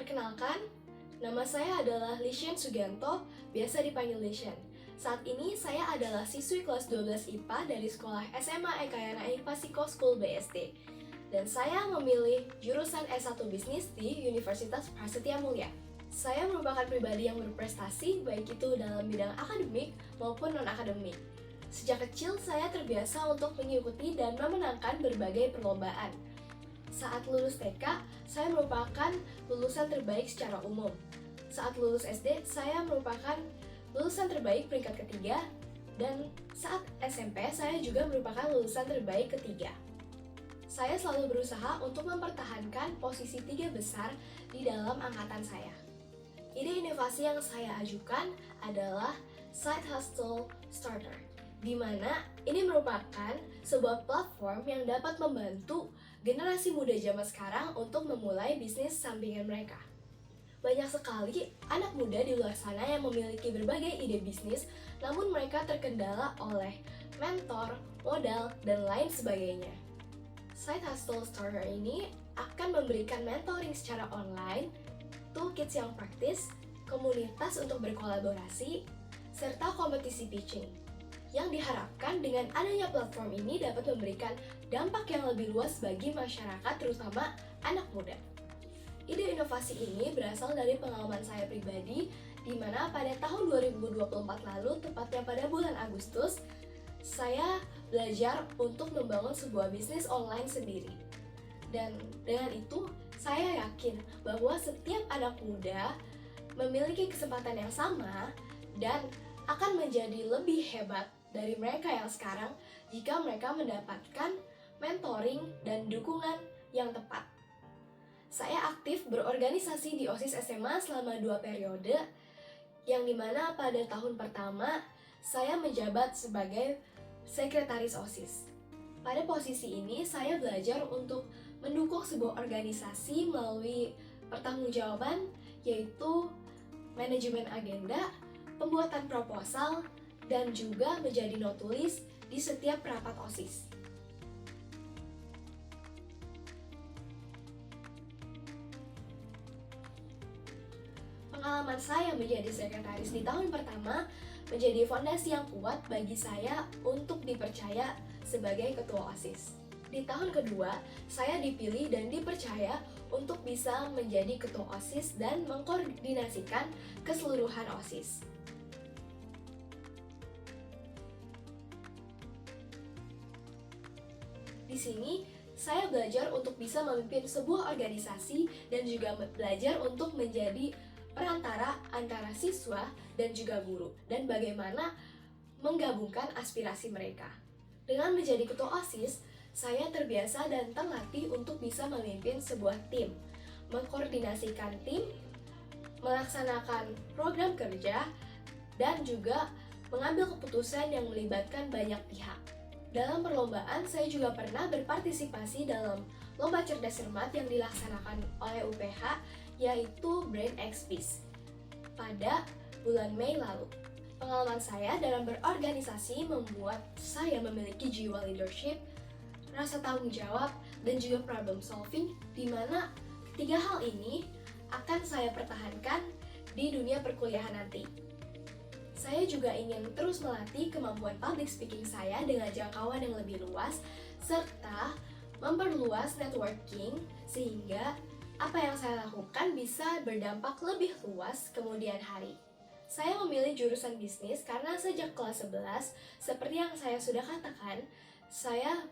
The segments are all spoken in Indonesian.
Perkenalkan, nama saya adalah Lishen Sugianto, biasa dipanggil Lishen. Saat ini saya adalah siswi kelas 12 IPA dari sekolah SMA Ekayana Ipasiko School BSD. Dan saya memilih jurusan S1 Bisnis di Universitas Prasetya Mulia. Saya merupakan pribadi yang berprestasi baik itu dalam bidang akademik maupun non-akademik. Sejak kecil saya terbiasa untuk mengikuti dan memenangkan berbagai perlombaan. Saat lulus TK, saya merupakan lulusan terbaik secara umum. Saat lulus SD, saya merupakan lulusan terbaik peringkat ketiga. Dan saat SMP, saya juga merupakan lulusan terbaik ketiga. Saya selalu berusaha untuk mempertahankan posisi 3 besar di dalam angkatan saya. Ide inovasi yang saya ajukan adalah Side Hustle Starter, di mana ini merupakan sebuah platform yang dapat membantu generasi muda zaman sekarang untuk memulai bisnis sampingan mereka. Banyak sekali anak muda di luar sana yang memiliki berbagai ide bisnis, namun mereka terkendala oleh mentor, modal, dan lain sebagainya. Side Hustle Starter ini akan memberikan mentoring secara online, toolkits yang praktis, komunitas untuk berkolaborasi, serta kompetisi pitching. Yang diharapkan dengan adanya platform ini dapat memberikan dampak yang lebih luas bagi masyarakat, terutama anak muda. Ide inovasi ini berasal dari pengalaman saya pribadi, di mana pada tahun 2024 lalu, tepatnya pada bulan Agustus, saya belajar untuk membangun sebuah bisnis online sendiri. Dan dengan itu, saya yakin bahwa setiap anak muda memiliki kesempatan yang sama dan akan menjadi lebih hebat dari mereka yang sekarang jika mereka mendapatkan mentoring dan dukungan yang tepat. Saya aktif berorganisasi di OSIS SMA selama 2 periode, yang dimana pada tahun pertama saya menjabat sebagai sekretaris OSIS. Pada posisi ini saya belajar untuk mendukung sebuah organisasi melalui pertanggungjawaban, yaitu manajemen agenda, pembuatan proposal, dan juga menjadi notulis di setiap rapat OSIS. Pengalaman saya menjadi sekretaris di tahun pertama menjadi fondasi yang kuat bagi saya untuk dipercaya sebagai ketua OSIS. Di tahun kedua, saya dipilih dan dipercaya untuk bisa menjadi ketua OSIS dan mengkoordinasikan keseluruhan OSIS. Di sini, saya belajar untuk bisa memimpin sebuah organisasi dan juga belajar untuk menjadi perantara antara siswa dan juga guru, dan bagaimana menggabungkan aspirasi mereka. Dengan menjadi ketua OSIS, saya terbiasa dan terlatih untuk bisa memimpin sebuah tim, mengkoordinasikan tim, melaksanakan program kerja, dan juga mengambil keputusan yang melibatkan banyak pihak. Dalam perlombaan, saya juga pernah berpartisipasi dalam lomba cerdas cermat yang dilaksanakan oleh UPH, yaitu Brain X Peace pada bulan Mei lalu. Pengalaman saya dalam berorganisasi membuat saya memiliki jiwa leadership, rasa tanggung jawab, dan juga problem solving, di mana ketiga hal ini akan saya pertahankan di dunia perkuliahan nanti. Saya juga ingin terus melatih kemampuan public speaking saya dengan jangkauan yang lebih luas, serta memperluas networking sehingga apa yang saya lakukan bisa berdampak lebih luas kemudian hari. Saya memilih jurusan bisnis karena sejak kelas 11, seperti yang saya sudah katakan, saya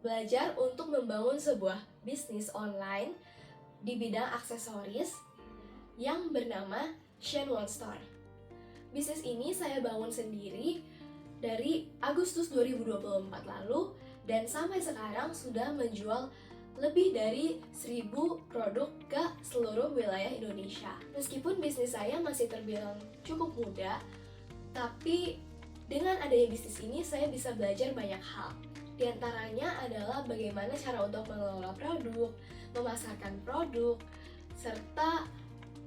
belajar untuk membangun sebuah bisnis online di bidang aksesoris yang bernama Shen One Store. Bisnis ini saya bangun sendiri dari Agustus 2024 lalu dan sampai sekarang sudah menjual lebih dari 1.000 produk ke seluruh wilayah Indonesia. Meskipun bisnis saya masih terbilang cukup muda, tapi dengan adanya bisnis ini saya bisa belajar banyak hal. Di antaranya adalah bagaimana cara untuk mengelola produk, memasarkan produk, serta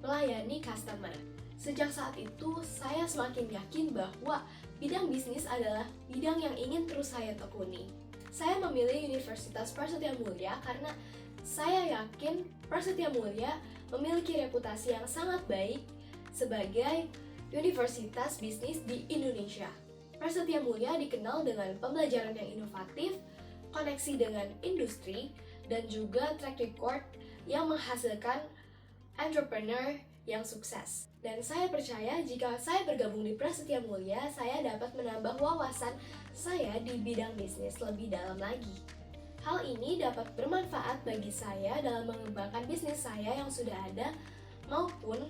melayani customer. Sejak saat itu, saya semakin yakin bahwa bidang bisnis adalah bidang yang ingin terus saya tekuni. Saya memilih Universitas Prasetya Mulia karena saya yakin Prasetya Mulia memiliki reputasi yang sangat baik sebagai universitas bisnis di Indonesia. Prasetya Mulia dikenal dengan pembelajaran yang inovatif, koneksi dengan industri, dan juga track record yang menghasilkan entrepreneur yang sukses. Dan saya percaya jika saya bergabung di Prasetya Mulia, saya dapat menambah wawasan saya di bidang bisnis lebih dalam lagi. Hal ini dapat bermanfaat bagi saya dalam mengembangkan bisnis saya yang sudah ada maupun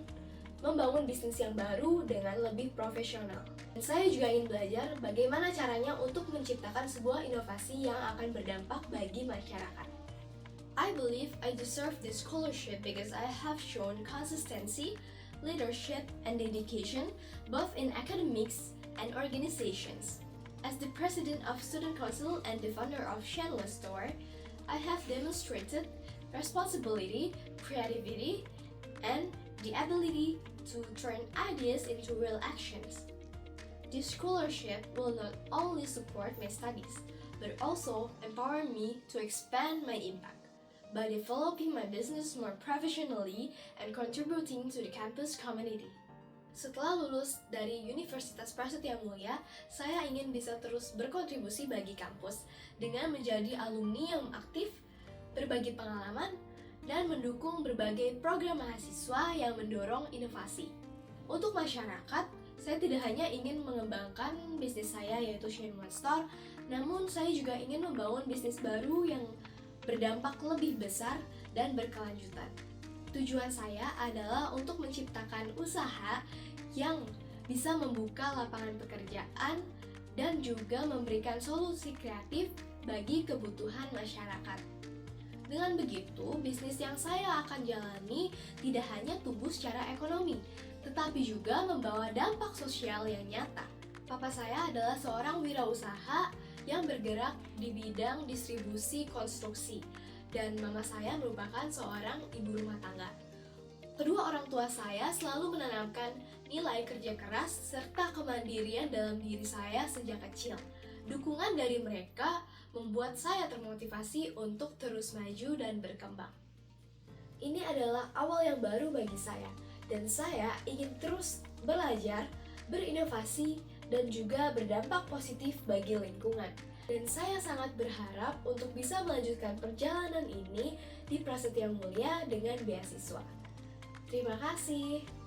membangun bisnis yang baru dengan lebih profesional. Dan saya juga ingin belajar bagaimana caranya untuk menciptakan sebuah inovasi yang akan berdampak bagi masyarakat. I believe I deserve this scholarship because I have shown consistency, leadership, and dedication both in academics and organizations. As the president of Student Council and the founder of Shenhua Store, I have demonstrated responsibility, creativity, and the ability to turn ideas into real actions. This scholarship will not only support my studies, but also empower me to expand my impact by developing my business more professionally and contributing to the campus community. Setelah lulus dari Universitas Prasetya Mulia, saya ingin bisa terus berkontribusi bagi kampus dengan menjadi alumni yang aktif, berbagi pengalaman, dan mendukung berbagai program mahasiswa yang mendorong inovasi. Untuk masyarakat, saya tidak hanya ingin mengembangkan bisnis saya yaitu Shenhua Store, namun saya juga ingin membangun bisnis baru yang berdampak lebih besar dan berkelanjutan. Tujuan saya adalah untuk menciptakan usaha yang bisa membuka lapangan pekerjaan dan juga memberikan solusi kreatif bagi kebutuhan masyarakat. Dengan begitu, bisnis yang saya akan jalani tidak hanya tumbuh secara ekonomi, tetapi juga membawa dampak sosial yang nyata. Papa saya adalah seorang wirausaha yang bergerak di bidang distribusi konstruksi, dan mama saya merupakan seorang ibu rumah tangga. Kedua orang tua saya selalu menanamkan nilai kerja keras serta kemandirian dalam diri saya sejak kecil. Dukungan dari mereka membuat saya termotivasi untuk terus maju dan berkembang. Ini adalah awal yang baru bagi saya, dan saya ingin terus belajar, berinovasi, dan juga berdampak positif bagi lingkungan. Dan saya sangat berharap untuk bisa melanjutkan perjalanan ini di Prasetya Mulia dengan beasiswa. Terima kasih.